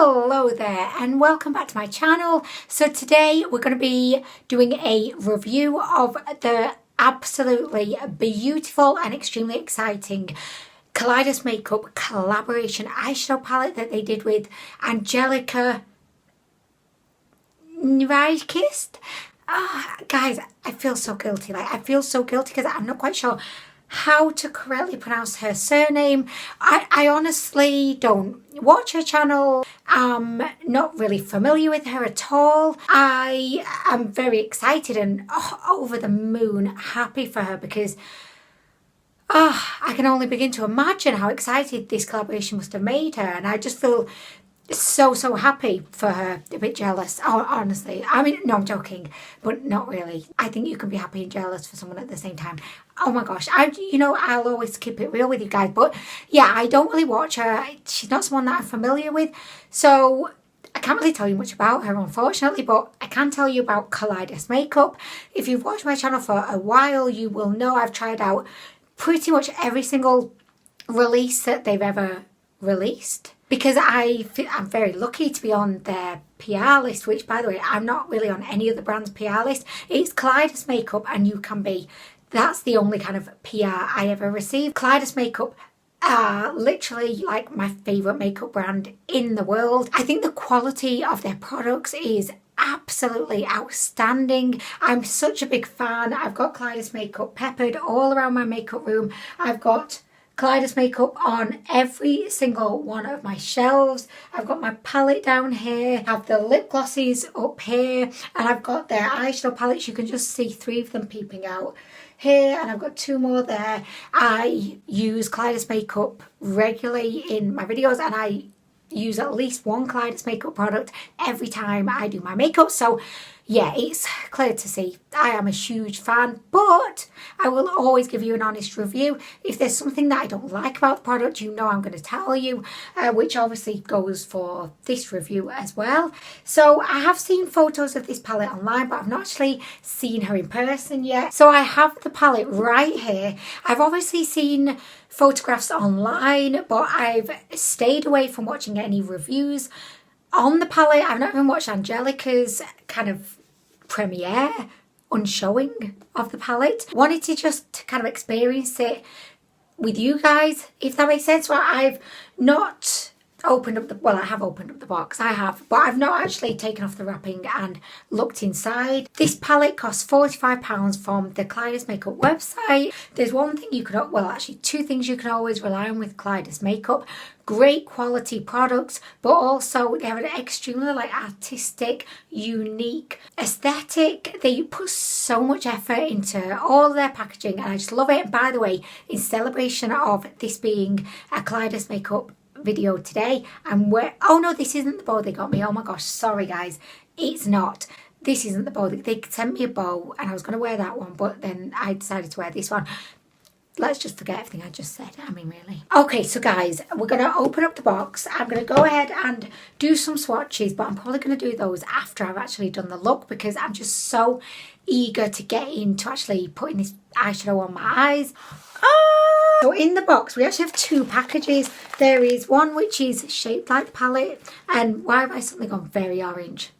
Hello there and welcome back to my channel. So today we're going to be doing a review of the absolutely beautiful and extremely exciting Kaleidos Makeup collaboration eyeshadow palette that they did with Angelika Nyqvist. Guys, I feel so guilty. I feel so guilty because I'm not quite sure how to correctly pronounce her surname. I honestly don't watch her channel. I'm not really familiar with her at all. I am very excited and over the moon happy for her because I can only begin to imagine how excited this collaboration must have made her, and I just feel so happy for her. A bit jealous, honestly. I mean, no, I'm joking, but not really. I think you can be happy and jealous for someone at the same time. Oh my gosh, I'll always keep it real with you guys, but yeah, I don't really watch her. She's not someone that I'm familiar with, so I can't really tell you much about her, unfortunately, but I can tell you about Kaleidos Makeup. If you've watched my channel for a while, you will know I've tried out pretty much every single release that they've ever released, because I'm very lucky to be on their PR list, which, by the way, I'm not really on any other brand's PR list. It's Kaleidos Makeup and you can be. That's the only kind of PR I ever received. Kaleidos Makeup are literally like my favourite makeup brand in the world. I think the quality of their products is absolutely outstanding. I'm such a big fan. I've got Kaleidos Makeup peppered all around my makeup room. I've got Kaleidos Makeup on every single one of my shelves. I've got my palette down here, I have the lip glosses up here, and I've got their eyeshadow palettes. You can just see 3 of them peeping out here, and I've got 2 more there. I use Kaleidos Makeup regularly in my videos, and I use at least one Kaleidos Makeup product every time I do my makeup. So yeah, it's clear to see I am a huge fan, but I will always give you an honest review. If there's something that I don't like about the product, you know I'm going to tell you, which obviously goes for this review as well. So I have seen photos of this palette online, but I've not actually seen her in person yet. So I have the palette right here. I've obviously seen photographs online, but I've stayed away from watching any reviews on the palette. I've not even watched Angelika's kind of premiere unshowing of the palette. Wanted to just kind of experience it with you guys, if that makes sense. Well, I've not opened up the, well, I have opened up the box, I have, but I've not actually taken off the wrapping and looked inside. This palette costs £45 from the Kaleidos Makeup website. There's one thing you could, well, actually 2 things you can always rely on with Kaleidos Makeup: great quality products, but also they have an extremely artistic, unique aesthetic. They put so much effort into all their packaging, and I just love it. And by the way, in celebration of this being a Kaleidos Makeup video today, and oh no, this isn't the bow they got me. Oh my gosh, sorry guys, it's not. This isn't the bow. They sent me a bow and I was going to wear that one, but then I decided to wear this one. Let's just forget everything I just said. I mean, really. Okay, so guys, we're going to open up the box. I'm going to go ahead and do some swatches, but I'm probably going to do those after I've actually done the look, because I'm just so eager to get into actually putting this eyeshadow on my eyes. So in the box we actually have 2 packages. There is one which is shaped like the palette, and why have I suddenly gone very orange?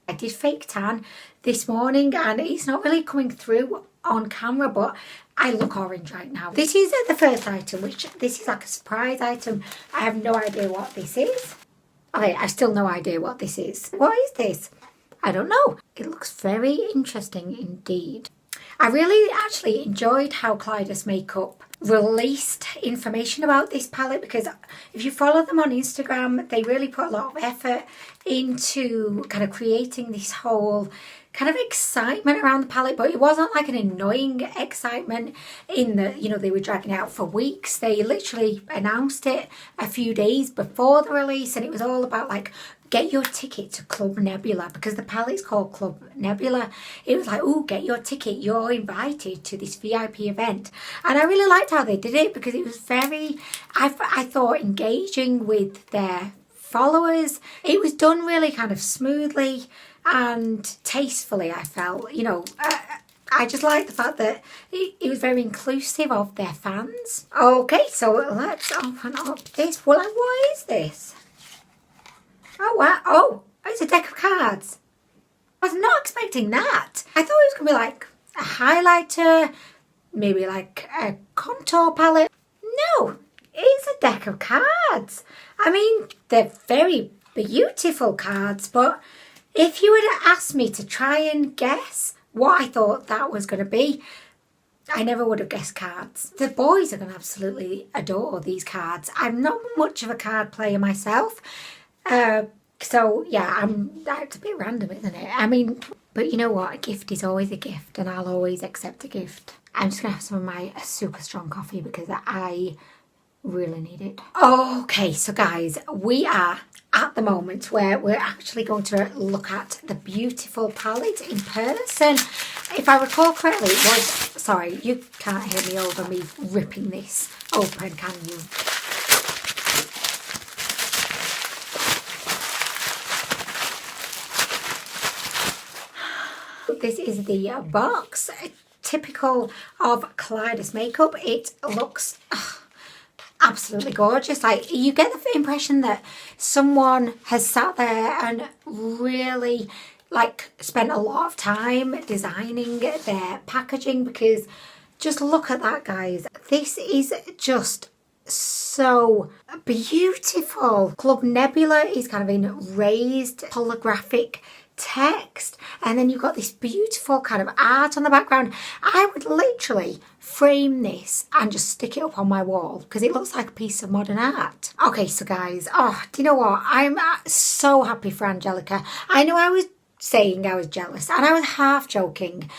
I did fake tan this morning and it's not really coming through on camera, but I look orange right now. This is the first item, which this is like a surprise item. I have no idea what this is. Okay, I have still no idea what this is. What is this? I don't know. It looks very interesting indeed. I really actually enjoyed how Kaleidos Makeup released information about this palette, because if you follow them on Instagram, they really put a lot of effort into kind of creating this whole kind of excitement around the palette, but it wasn't like an annoying excitement in that, you know, they were dragging it out for weeks. They literally announced it a few days before the release, and it was all about like, get your ticket to CLUB NEBULA, because the palette's called CLUB NEBULA. It was like, oh, get your ticket, you're invited to this VIP event. And I really liked how they did it, because it was very, I thought, engaging with their followers. It was done really kind of smoothly and tastefully, I felt. You know, I just like the fact that it was very inclusive of their fans. Okay, so let's open up this. Well, what is this? Oh wow. Oh, it's a deck of cards. I was not expecting that. I thought it was going to be like a highlighter, maybe like a contour palette. No, it's a deck of cards. I mean, they're very beautiful cards, but if you had asked me to try and guess what I thought that was going to be, I never would have guessed cards. The boys are going to absolutely adore these cards. I'm not much of a card player myself. So yeah, that's a bit random, isn't it? I mean, but you know what? A gift is always a gift, and I'll always accept a gift. I'm just going to have some of my super strong coffee because I really need it. Okay, so guys, we are at the moment where we're actually going to look at the beautiful palette in person. If I recall correctly, it was... Sorry, you can't hear me over me ripping this open, can you? This is the box, typical of Kaleidos Makeup. It looks absolutely gorgeous. Like, you get the impression that someone has sat there and really like spent a lot of time designing their packaging, because just look at that, guys. This is just so beautiful. CLUB Nebula is kind of in raised holographic text, and then you've got this beautiful kind of art on the background. I would literally frame this and just stick it up on my wall because it looks like a piece of modern art. Okay, so guys, do you know what? I'm so happy for Angelika. I know I was saying I was jealous, and I was half joking,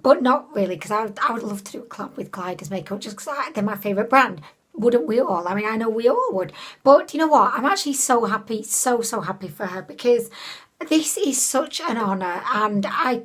but not really, because I would love to do a collab with Kaleidos Makeup just because they're my favourite brand. Wouldn't we all? I mean, I know we all would. But you know what? I'm actually so happy, so happy for her, because this is such an honour, and I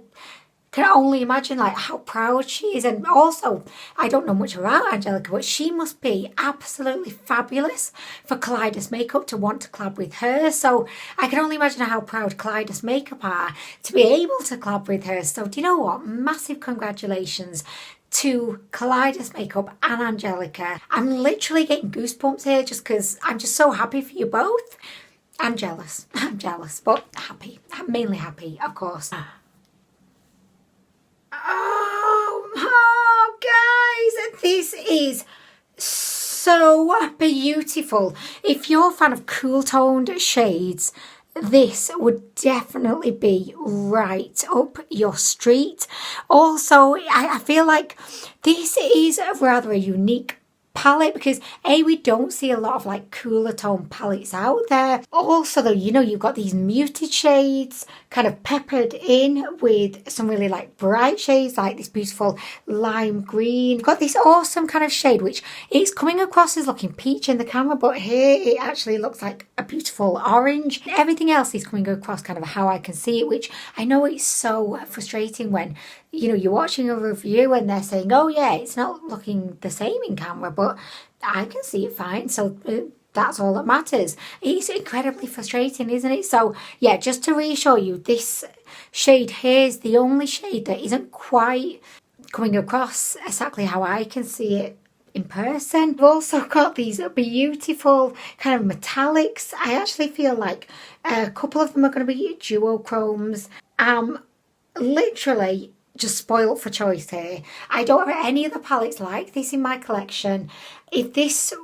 can only imagine like how proud she is. And also, I don't know much about Angelika, but she must be absolutely fabulous for Kaleidos Makeup to want to collab with her. So I can only imagine how proud Kaleidos Makeup are to be able to collab with her. So do you know what? Massive congratulations to Kaleidos Makeup and Angelika. I'm literally getting goosebumps here just because I'm just so happy for you both. I'm jealous. I'm jealous, but happy. I'm mainly happy, of course. Oh, guys, this is so beautiful. If you're a fan of cool toned shades, this would definitely be right up your street. Also, I feel like this is rather a unique palette because we don't see a lot of like cooler tone palettes out there. Also though, you know, you've got these muted shades kind of peppered in with some really like bright shades like this beautiful lime green. You've got this awesome kind of shade which is coming across as looking peach in the camera, but here it actually looks like a beautiful orange. Everything else is coming across kind of how I can see it, which I know it's so frustrating when, you know, you're watching a review and they're saying, oh yeah, it's not looking the same in camera, but I can see it fine. So that's all that matters. It's incredibly frustrating, isn't it? So yeah, just to reassure you, this shade here is the only shade that isn't quite coming across exactly how I can see it in person. We've also got these beautiful kind of metallics. I actually feel like a couple of them are going to be duochromes. Literally just spoiled for choice here. I don't have any other palettes like this in my collection. If this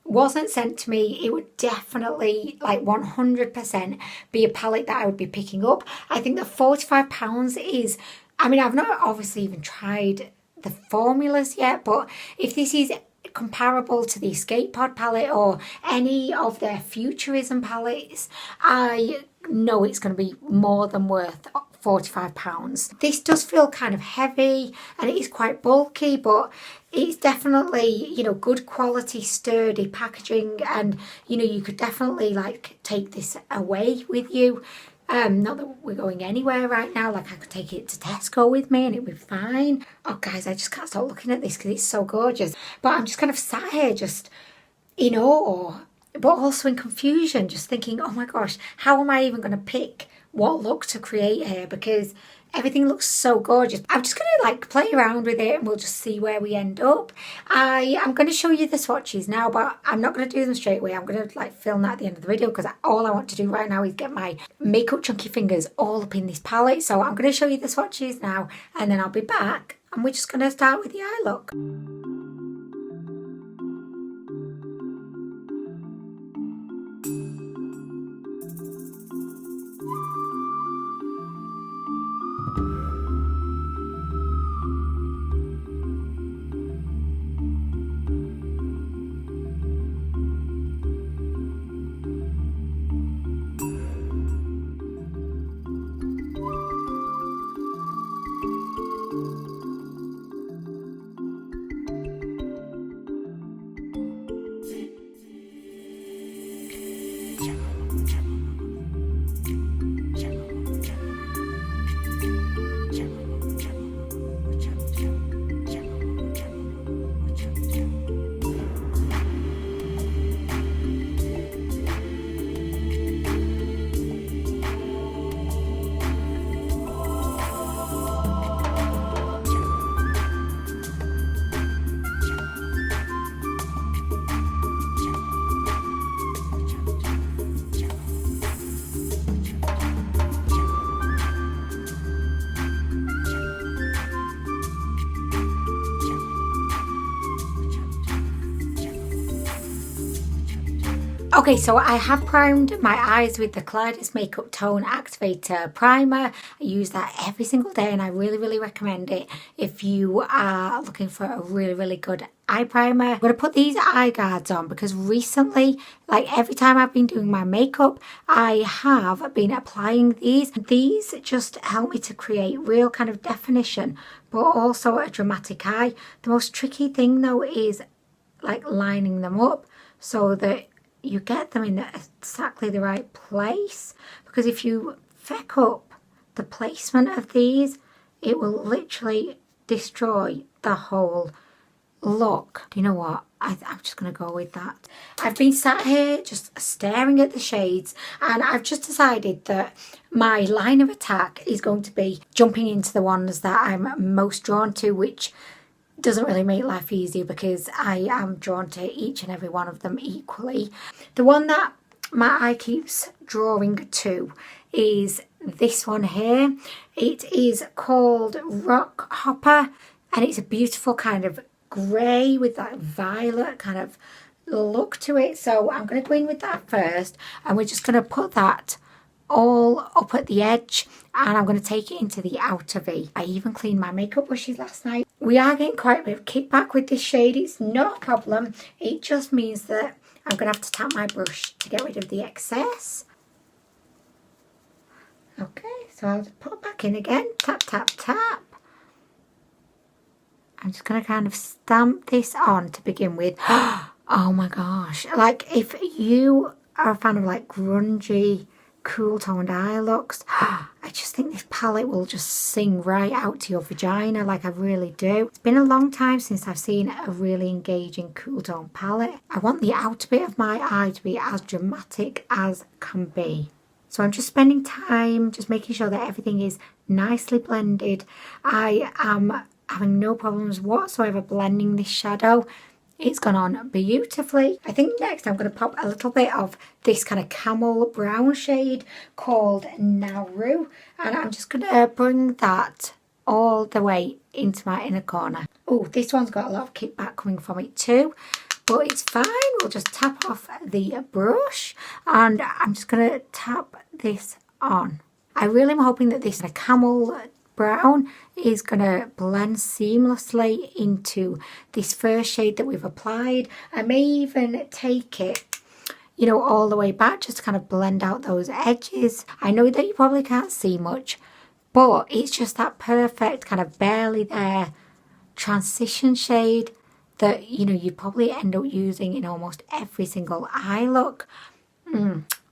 wasn't sent to me, it would definitely like 100% be a palette that I would be picking up. I think that £45 is, I mean, I've not obviously even tried the formulas yet, but if this is comparable to the Escape Pod palette or any of their Futurism palettes, I know it's going to be more than worth £45. This does feel kind of heavy and it is quite bulky, but it's definitely, you know, good quality, sturdy packaging, and you know, you could definitely like take this away with you. Not that we're going anywhere right now, like I could take it to Tesco with me and it'd be fine. Oh guys, I just can't stop looking at this because it's so gorgeous. But I'm just kind of sat here just in awe, but also in confusion, just thinking, oh my gosh, how am I even going to pick what look to create here? Because Everything looks so gorgeous. I'm just going to like play around with it and we'll just see where we end up. I am going to show you the swatches now, but I'm not going to do them straight away. I'm going to like film that at the end of the video because all I want to do right now is get my makeup chunky fingers all up in this palette. So I'm going to show you the swatches now and then I'll be back and we're just going to start with the eye look. Okay, so I have primed my eyes with the Kaleidos Makeup Tone Activator Primer. I use that every single day and I really recommend it if you are looking for a really good eye primer. I'm going to put these eye guards on because recently, like every time I've been doing my makeup, I have been applying these. These just help me to create real kind of definition, but also a dramatic eye. The most tricky thing though is like lining them up so that you get them in exactly the right place, because if you feck up the placement of these, it will literally destroy the whole look. Do you know what? I'm just going to go with that. I've been sat here just staring at the shades and I've just decided that my line of attack is going to be jumping into the ones that I'm most drawn to, which doesn't really make life easier because I am drawn to each and every one of them equally. The one that my eye keeps drawing to is this one here. It is called Rock Hopper and it's a beautiful kind of grey with that violet kind of look to it. So I'm going to go in with that first and we're just going to put that all up at the edge and I'm going to take it into the outer V. I even cleaned my makeup brushes last night. We are getting quite a bit of kickback with this shade. It's not a problem. It just means that I'm going to have to tap my brush to get rid of the excess. Okay, so I'll just put it back in again. Tap, tap, tap. I'm just going to kind of stamp this on to begin with. Oh my gosh. Like if you are a fan of like grungy, cool toned eye looks, I just think this palette will just sing right out to your vagina, like I really do. It's been a long time since I've seen a really engaging cool tone palette. I want the outer bit of my eye to be as dramatic as can be. So I'm just spending time just making sure that everything is nicely blended. I am having no problems whatsoever blending this shadow. It's gone on beautifully. I think next I'm going to pop a little bit of this kind of camel brown shade called Nauru. And I'm just going to bring that all the way into my inner corner. Oh, this one's got a lot of kickback coming from it too. But it's fine. We'll just tap off the brush. And I'm just going to tap this on. I really am hoping that this camel brown is going to blend seamlessly into this first shade that we've applied. I may even take it, you know, all the way back just to kind of blend out those edges. I know that you probably can't see much, but it's just that perfect kind of barely there transition shade that, you know, you'd probably end up using in almost every single eye look.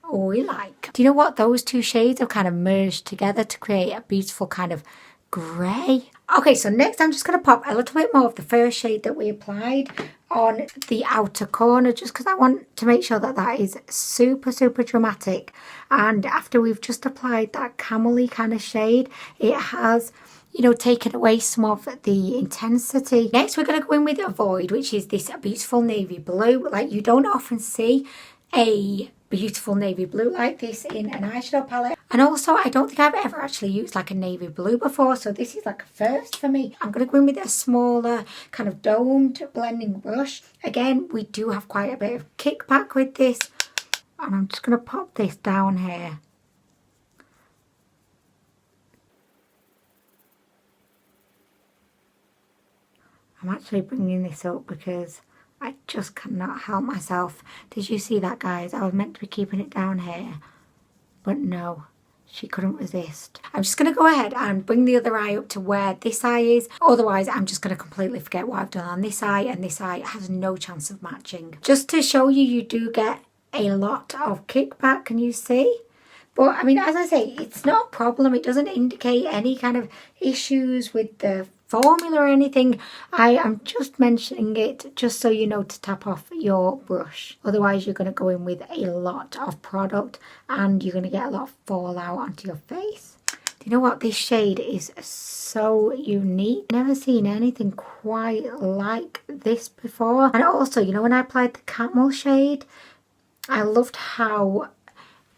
Oh, we like. Do you know what? Those two shades have kind of merged together to create a beautiful kind of grey. Okay, so next I'm just going to pop a little bit more of the first shade that we applied on the outer corner, just because I want to make sure that that is super, super dramatic. And after we've just applied that camel-y kind of shade, it has, you know, taken away some of the intensity. Next, we're going to go in with Avoid, which is this beautiful navy blue. Like, you don't often see a beautiful navy blue like this in an eyeshadow palette. And also, I don't think I've ever actually used like a navy blue before, so this is like a first for me. I'm going to go in with a smaller kind of domed blending brush. Again, we do have quite a bit of kickback with this, and I'm just going to pop this down here. I'm actually bringing this up because I just cannot help myself. Did you see that, guys? I was meant to be keeping it down here, but no, she couldn't resist. I'm just going to go ahead and bring the other eye up to where this eye is. Otherwise, I'm just going to completely forget what I've done on this eye, and this eye has no chance of matching. Just to show you, you do get a lot of kickback, can you see? But, I mean, as I say, it's not a problem. It doesn't indicate any kind of issues with the formula or anything. I am just mentioning it just so you know to tap off your brush. Otherwise, you're going to go in with a lot of product and you're going to get a lot of fallout onto your face. Do you know what? This shade is so unique. Never seen anything quite like this before. And also, you know, when I applied the camel shade, I loved how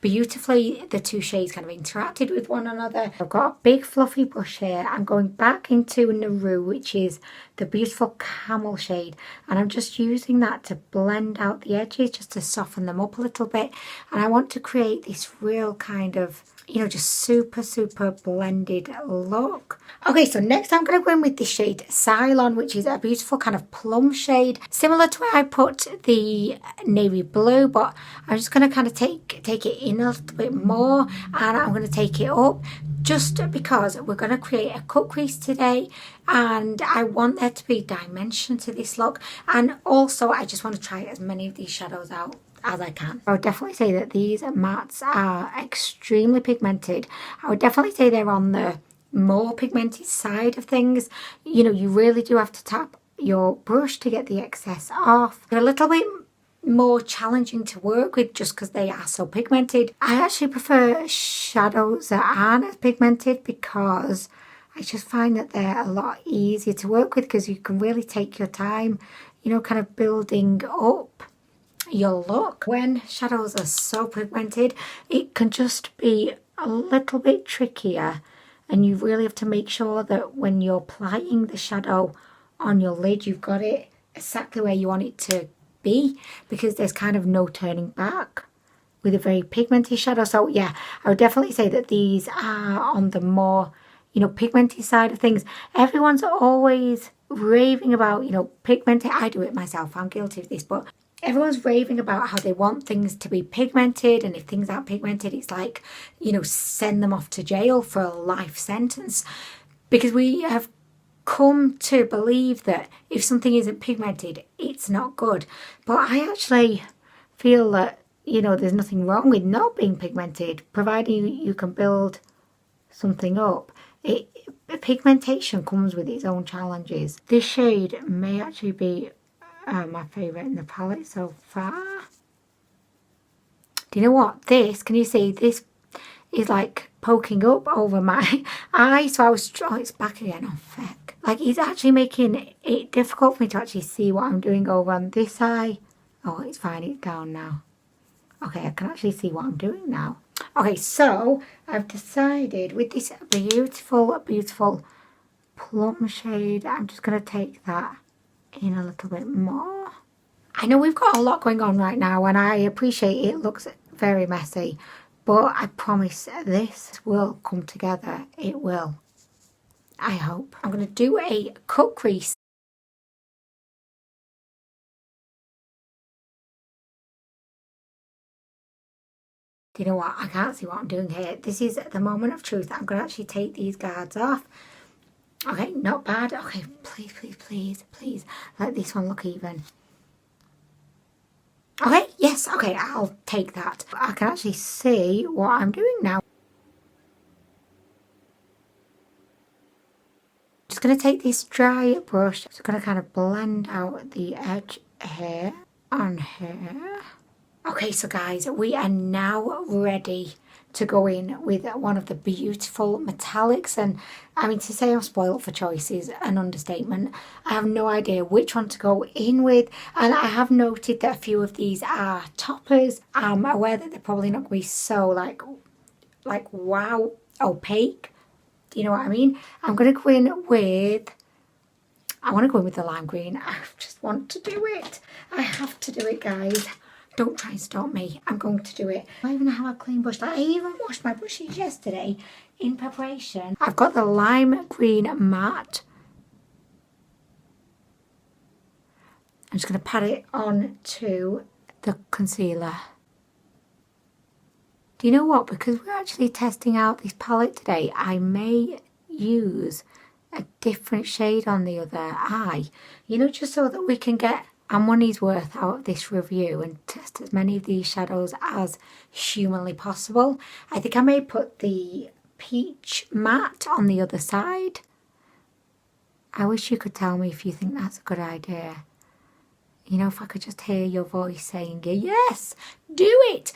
beautifully the two shades kind of interacted with one another. I've got a big fluffy brush here. I'm going back into Naru, which is the beautiful camel shade, and I'm just using that to blend out the edges, just to soften them up a little bit. And I want to create this real kind of, you know, just super, super blended look. Okay, so next I'm going to go in with the shade Cylon, which is a beautiful kind of plum shade, similar to where I put the navy blue, but I'm just going to kind of take it in a little bit more, and I'm going to take it up just because we're going to create a cut crease today, and I want there to be dimension to this look. And also, I just want to try as many of these shadows out as I can. I would definitely say that these mattes are extremely pigmented. I would definitely say they're on the more pigmented side of things. You know, you really do have to tap your brush to get the excess off. They're a little bit more challenging to work with just because they are so pigmented. I actually prefer shadows that aren't as pigmented because I just find that they're a lot easier to work with, because you can really take your time, you know, kind of building up your look. When shadows are so pigmented, it can just be a little bit trickier, and you really have to make sure that when you're applying the shadow on your lid, you've got it exactly where you want it to be, because there's kind of no turning back with a very pigmented shadow. So yeah, I would definitely say that these are on the more, you know, pigmented side of things. Everyone's always raving about, you know, pigmented. I do it myself, I'm guilty of this, but everyone's raving about how they want things to be pigmented, and if things aren't pigmented, it's like, you know, send them off to jail for a life sentence. Because we have come to believe that if something isn't pigmented, it's not good. But I actually feel that, you know, there's nothing wrong with not being pigmented, providing you can build something up. Pigmentation comes with its own challenges. This shade may actually be my favourite in the palette so far. Do you know what? This, can you see, this is like poking up over my eye. So I was, oh, it's back again, oh feck. Like, it's actually making it difficult for me to actually see what I'm doing over on this eye. Oh, it's fine, it's down now. Okay, I can actually see what I'm doing now. Okay, so I've decided with this beautiful, beautiful plum shade, I'm just going to take that in a little bit more. I know we've got a lot going on right now, and I appreciate it looks very messy, but I promise this will come together. It will. I hope. I'm going to do a cut crease. Do you know what? I can't see what I'm doing here. This is the moment of truth. I'm going to actually take these guards off. Okay, not bad. Okay, please, please, please, please. Let this one look even. Okay, yes, okay, I'll take that. I can actually see what I'm doing now. Just going to take this dry brush. Just going to kind of blend out the edge here and here. Okay, so guys, we are now ready to go in with one of the beautiful metallics, and I mean, to say I'm spoiled for choice is an understatement. I have no idea which one to go in with, and I have noted that a few of these are toppers. I'm aware that they're probably not going to be so like wow opaque. Do you know what I mean? I'm going to go in with, I want to go in with the lime green. I just want to do it. I have to do it, guys. Don't try and stop me. I'm going to do it. I don't even have a clean brush. I even washed my brushes yesterday in preparation. I've got the lime green matte. I'm just going to pat it on to the concealer. Do you know what? Because we're actually testing out this palette today, I may use a different shade on the other eye. You know, just so that we can get our money's worth out of this review and test as many of these shadows as humanly possible. I think I may put the peach matte on the other side. I wish you could tell me if you think that's a good idea. You know, if I could just hear your voice saying, yes, do it.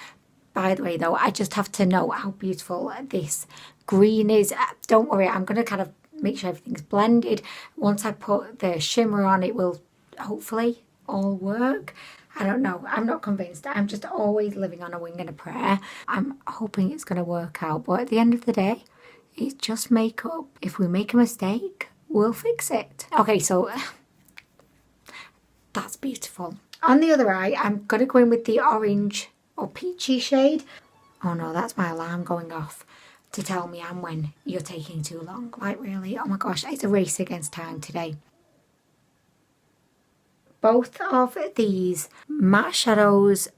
By the way, though, I just have to know how beautiful this green is. Don't worry, I'm going to kind of make sure everything's blended. Once I put the shimmer on, it will hopefully all work. I don't know. I'm not convinced. I'm just always living on a wing and a prayer. I'm hoping it's going to work out. But at the end of the day, it's just makeup. If we make a mistake, we'll fix it. Okay, so that's beautiful. On the other eye, I'm going to go in with the orange or peachy shade. Oh no, that's my alarm going off to tell me Anwen, you're taking too long. Like really, oh my gosh, it's a race against time today. Both of these matte shadows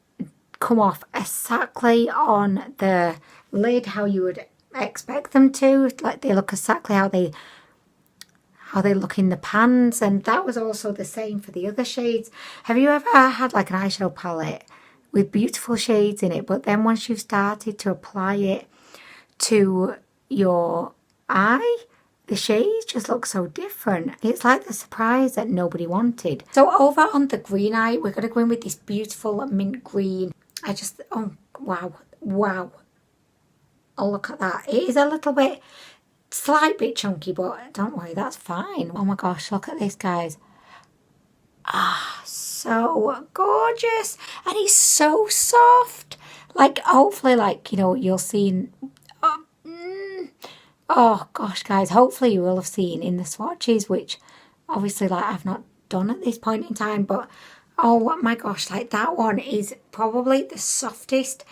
come off exactly on the lid how you would expect them to. Like they look exactly how they look in the pans, and that was also the same for the other shades. Have you ever had like an eyeshadow palette with beautiful shades in it, but then once you've started to apply it to your eye, the shades just look so different. It's like the surprise that nobody wanted. So over on the green eye, we're going to go in with this beautiful mint green. Oh, wow. Oh, look at that. It is a little bit, slight bit chunky, but don't worry, that's fine. Oh my gosh, look at this, guys. So gorgeous. And it's so soft. Like, hopefully, like, you know, you'll see... Oh gosh, guys, hopefully you will have seen in the swatches, which obviously like I've not done at this point in time, but oh my gosh, like that one is probably the softest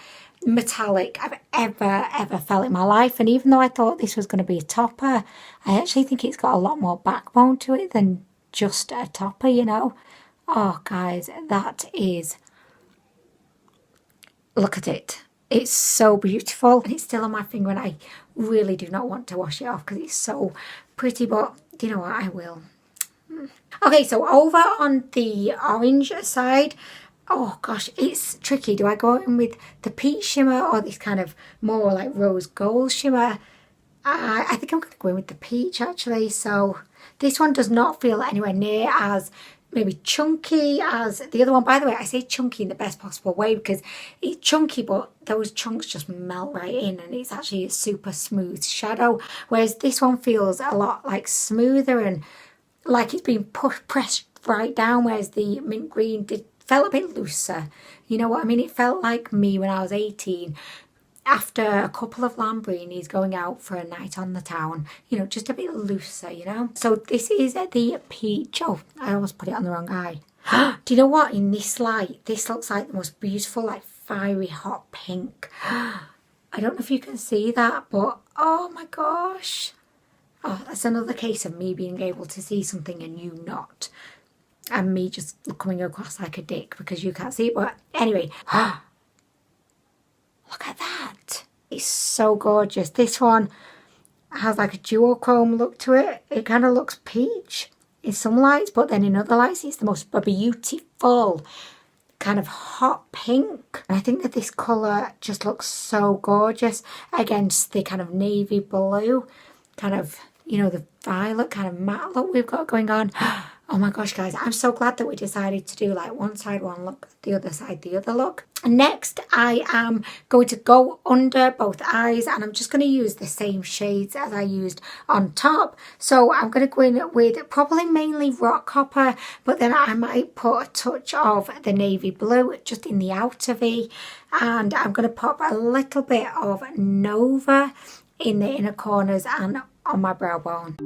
metallic I've ever felt in my life. And even though I thought this was going to be a topper, I actually think it's got a lot more backbone to it than just a topper, you know. Oh guys, that is, look at it. It's so beautiful, and it's still on my finger, and I really do not want to wash it off because it's so pretty, but you know what, I will. Okay, so over on the orange side, oh gosh, it's tricky. Do I go in with the peach shimmer or this kind of more like rose gold shimmer? I think I'm going to go in with the peach actually. So this one does not feel anywhere near as maybe chunky as the other one. By the way, I say chunky in the best possible way because it's chunky, but those chunks just melt right in, and it's actually a super smooth shadow. Whereas this one feels a lot like smoother and like it's been pressed right down, whereas the mint green felt a bit looser. You know what I mean? It felt like me when I was 18. After a couple of Lamborghinis going out for a night on the town, you know, just a bit looser, you know. So this is the peach. Oh, I almost put it on the wrong eye. Do you know what? In this light, this looks like the most beautiful, like fiery hot pink. I don't know if you can see that, but oh my gosh. Oh, that's another case of me being able to see something and you not. And me just coming across like a dick because you can't see it. But anyway, look at that. It's so gorgeous. This one has like a duochrome look to it. It kind of looks peach in some lights, but then in other lights it's the most beautiful kind of hot pink. And I think that this colour just looks so gorgeous against the kind of navy blue, kind of, you know, the violet kind of matte look we've got going on. Oh my gosh, guys, I'm so glad that we decided to do like one side one look, the other side the other look. Next, I am going to go under both eyes, and I'm just going to use the same shades as I used on top. So I'm going to go in with probably mainly rock copper, but then I might put a touch of the navy blue just in the outer V, and I'm going to pop a little bit of Nova in the inner corners and on my brow bone.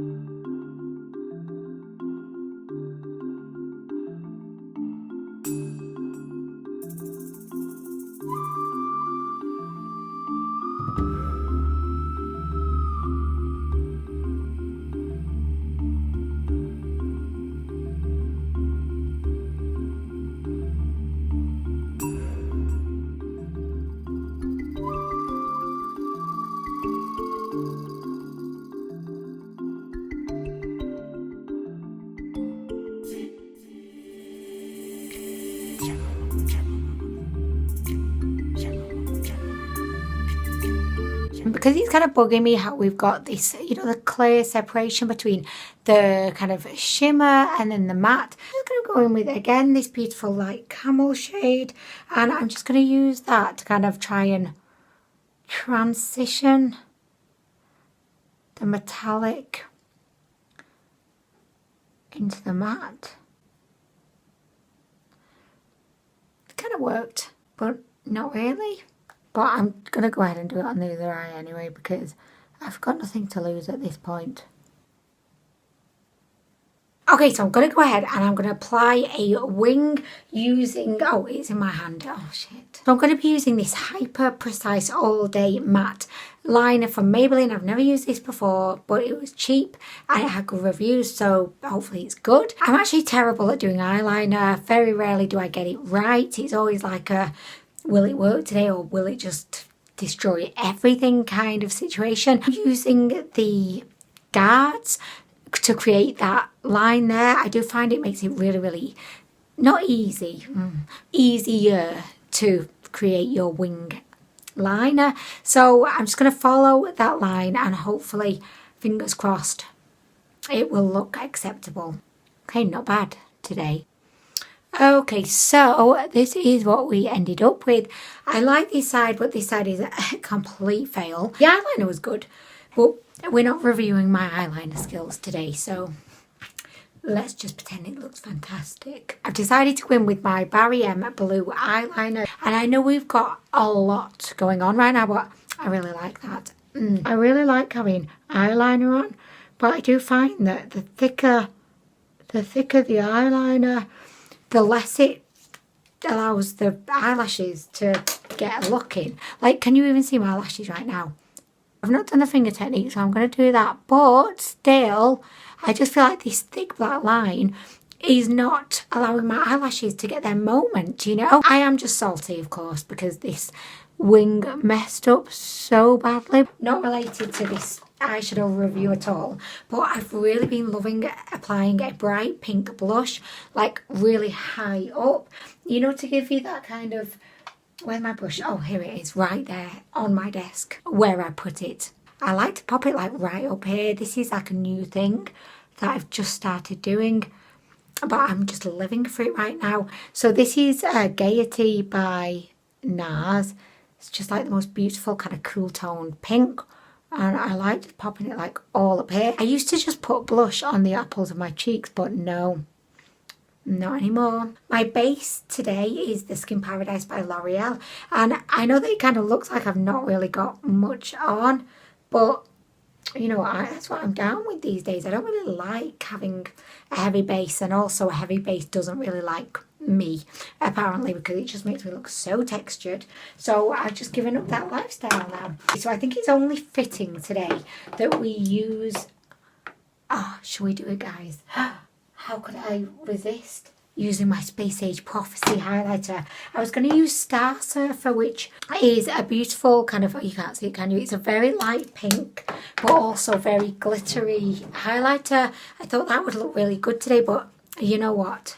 Because it's kind of bugging me how we've got this, you know, the clear separation between the kind of shimmer and then the matte. I'm just going to go in with, again, this beautiful light camel shade. And I'm just going to use that to kind of try and transition the metallic into the matte. It kind of worked, but not really. But I'm going to go ahead and do it on the other eye anyway, because I've got nothing to lose at this point. Okay, so I'm going to go ahead and I'm going to apply a wing using, oh, it's in my hand, oh shit. So I'm going to be using this Hyper Precise All Day Matte liner from Maybelline. I've never used this before, but it was cheap and it had good reviews, so hopefully it's good. I'm actually terrible at doing eyeliner. Very rarely do I get it right. It's always like a, will it work today or will it just destroy everything kind of situation. I'm using the guards to create that line there. I do find it makes it really, really not easy, easier to create your wing liner. So I'm just going to follow that line and hopefully, fingers crossed, it will look acceptable. Okay, not bad today. Okay, so this is what we ended up with. I like this side, but this side is a complete fail. The eyeliner was good, but we're not reviewing my eyeliner skills today, so let's just pretend it looks fantastic. I've decided to go in with my Barry M blue eyeliner, and I know we've got a lot going on right now, but I really like that. I really like having eyeliner on, but I do find that the thicker the eyeliner, the less it allows the eyelashes to get a look in. Like, can you even see my lashes right now? I've not done a finger technique, so I'm going to do that. But still, I just feel like this thick black line is not allowing my eyelashes to get their moment, you know? I am just salty, of course, because this wing messed up so badly. Not related to this eyeshadow review at all, but I've really been loving applying a bright pink blush, like really high up, you know, to give you that kind of, where's my brush? Oh, here it is, right there on my desk where I put it. I like to pop it like right up here. This is like a new thing that I've just started doing, but I'm just living for it right now. So this is Gaiety by NARS. It's just like the most beautiful kind of cool toned pink. And I liked popping it like all up here. I used to just put blush on the apples of my cheeks, but no, not anymore. My base today is the Skin Paradise by L'Oreal. And I know that it kind of looks like I've not really got much on, but you know, that's what I'm down with these days. I don't really like having a heavy base, and also a heavy base doesn't really like me, apparently, because it just makes me look so textured. So I've just given up that lifestyle now. So I think it's only fitting today that we use, shall we do it, guys? How could I resist using my Space Age Prophecy highlighter? I was going to use Star Surfer, which is a beautiful kind of, you can't see it, can you? It's a very light pink, but also very glittery highlighter. I thought that would look really good today, but you know what?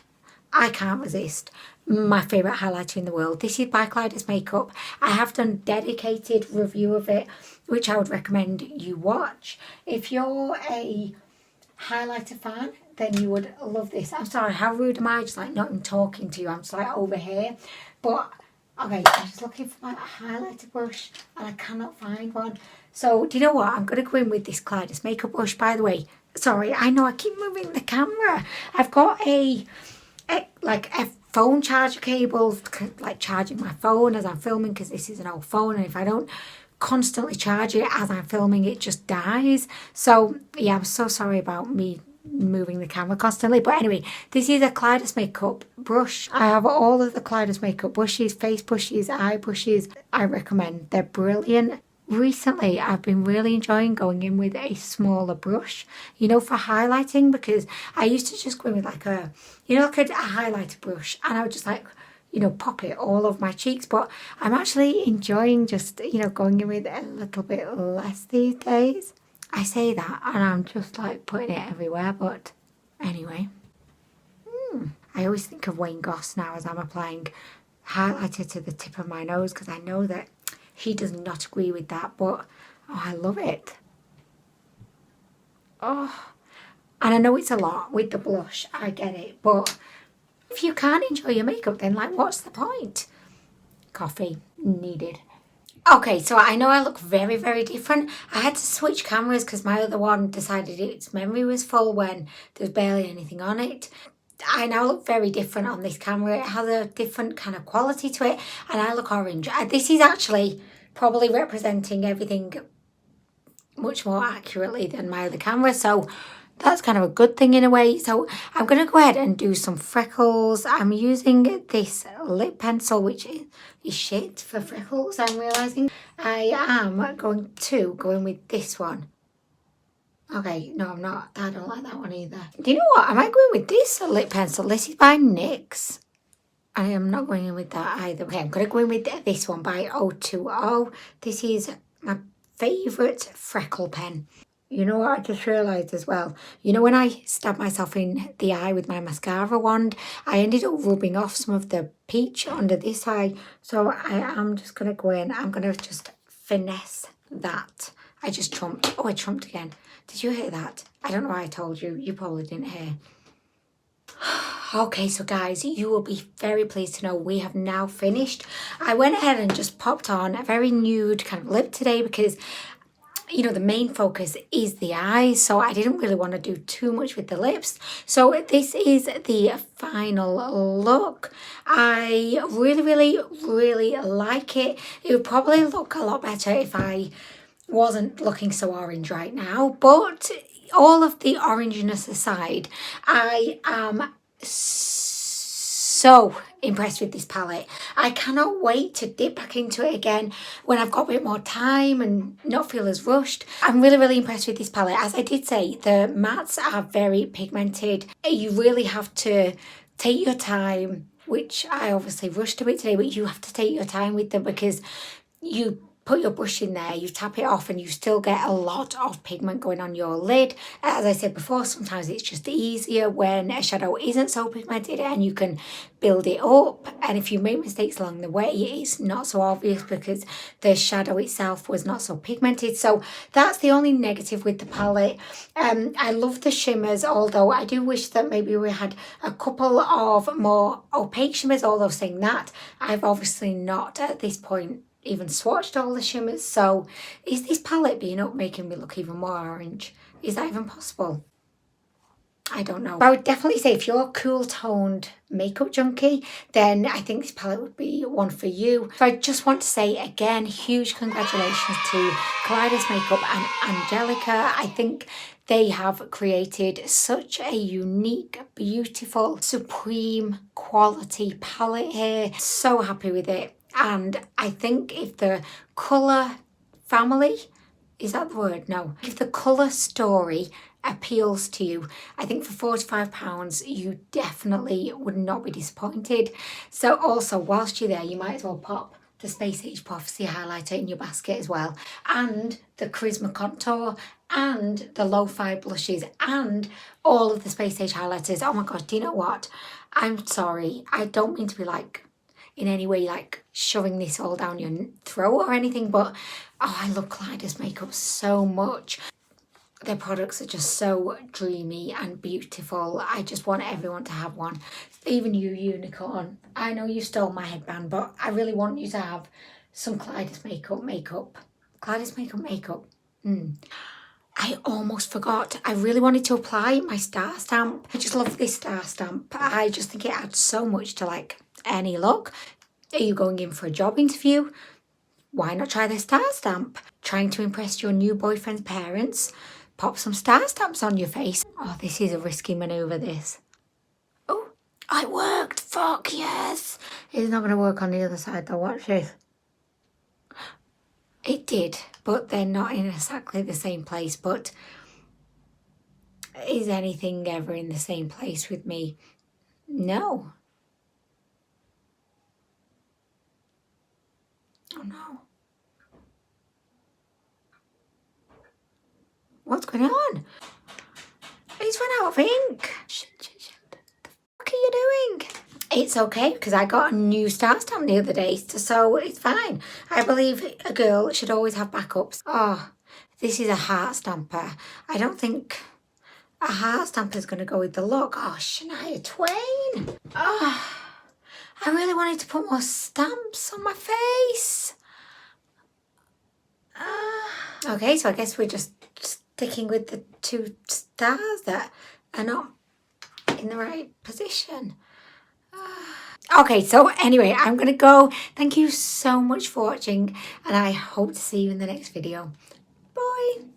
I can't resist my favourite highlighter in the world. This is by Kaleidos Makeup. I have done dedicated review of it, which I would recommend you watch. If you're a highlighter fan, then you would love this. I'm sorry, how rude am I? Just like not even talking to you. I'm just like over here. But, okay, I'm just looking for my highlighter brush and I cannot find one. So, do you know what? I'm going to go in with this Kaleidos makeup brush. By the way, sorry, I know I keep moving the camera. I've got a phone charger cable, like charging my phone as I'm filming, because this is an old phone, and if I don't constantly charge it as I'm filming, it just dies. So yeah, I'm so sorry about me moving the camera constantly. But anyway, this is a Kaleidos makeup brush. I have all of the Kaleidos makeup brushes, face brushes, eye brushes. I recommend, they're brilliant. Recently, I've been really enjoying going in with a smaller brush, you know, for highlighting, because I used to just go in with like a, you know, like a highlighter brush, and I would just like, you know, pop it all over my cheeks. But I'm actually enjoying just, you know, going in with a little bit less these days. I say that and I'm just like putting it everywhere, but anyway. I always think of Wayne Goss now as I'm applying highlighter to the tip of my nose, because I know that he does not agree with that, but oh, I love it. Oh, and I know it's a lot with the blush, I get it, but if you can't enjoy your makeup, then like what's the point? Coffee needed. Okay, so I know I look very, very different. I had to switch cameras because my other one decided its memory was full when there's barely anything on it. I now look very different on this camera. It has a different kind of quality to it, and I look orange. This is actually probably representing everything much more accurately than my other camera, so that's kind of a good thing in a way. So I'm going to go ahead and do some freckles. I'm using this lip pencil, which is shit for freckles, I'm realising. I am going to go in with this one. Okay, no, I'm not. I don't like that one either. Do you know what? I might go in with this lip pencil. This is by NYX. I am not going in with that either. Okay, I'm going to go in with this one by O2O. This is my favourite freckle pen. You know what I just realised as well? You know when I stabbed myself in the eye with my mascara wand, I ended up rubbing off some of the peach under this eye. So I am just going to go in. I'm going to just finesse that. I just trumped. Oh, I trumped again. Did you hear that? I don't know why I told you. You probably didn't hear. Okay, so guys, you will be very pleased to know we have now finished. I went ahead and just popped on a very nude kind of lip today because, you know, the main focus is the eyes, so I didn't really want to do too much with the lips. So this is the final look. I really, really, really like it. It would probably look a lot better if I wasn't looking so orange right now, but all of the orangeness aside, I am so impressed with this palette. I cannot wait to dip back into it again when I've got a bit more time and not feel as rushed. I'm really, really impressed with this palette. As I did say, the mattes are very pigmented. You really have to take your time, which I obviously rushed a bit today, but you have to take your time with them because you put your brush in there, you tap it off, and you still get a lot of pigment going on your lid. As I said before, sometimes it's just easier when a shadow isn't so pigmented and you can build it up. And if you make mistakes along the way, it's not so obvious because the shadow itself was not so pigmented. So that's the only negative with the palette. I love the shimmers, although I do wish that maybe we had a couple of more opaque shimmers. Although saying that, I've obviously not at this point even swatched all the shimmers. So is this palette being up making me look even more orange? Is that even possible? I don't know. But I would definitely say if you're a cool toned makeup junkie, then I think this palette would be one for you. So I just want to say again, huge congratulations to Kaleidos Makeup and Angelika. I think they have created such a unique, beautiful, supreme quality palette here. So happy with it. And I think if the colour family, is that the word? No. If the colour story appeals to you, I think for £45 you definitely would not be disappointed. So also, whilst you're there, you might as well pop the Space Age Prophecy highlighter in your basket as well, and the Charisma Contour, and the Lo-Fi blushes, and all of the Space Age highlighters. Oh my god, do you know what? I'm sorry, I don't mean to be like in any way like shoving this all down your throat or anything, but oh, I love Kaleidos makeup so much. Their products are just so dreamy and beautiful. I just want everyone to have one. Even you, Unicorn. I know you stole my headband, but I really want you to have some Kaleidos makeup. Kaleidos makeup. I almost forgot. I really wanted to apply my star stamp. I just love this star stamp. I just think it adds so much to like any look. Are you going in for a job interview? Why not try the star stamp? Trying to impress your new boyfriend's parents? Pop some star stamps on your face. Oh, this is a risky manoeuvre, this. Oh, it worked. Fuck yes. It's not going to work on the other side though. Watch this. It did, but they're not in exactly the same place. But is anything ever in the same place with me? No. Oh no. What's going on? It's run out of ink. Shit. What are you doing? It's okay because I got a new star stamp the other day, so it's fine. I believe a girl should always have backups. Oh, this is a heart stamper. I don't think a heart stamper is going to go with the look. Oh, Shania Twain. Oh, I really wanted to put more stamps on my face. Okay, so I guess we're just sticking with the two stars that are not in the right position. Okay, so anyway, I'm going to go. Thank you so much for watching, and I hope to see you in the next video. Bye.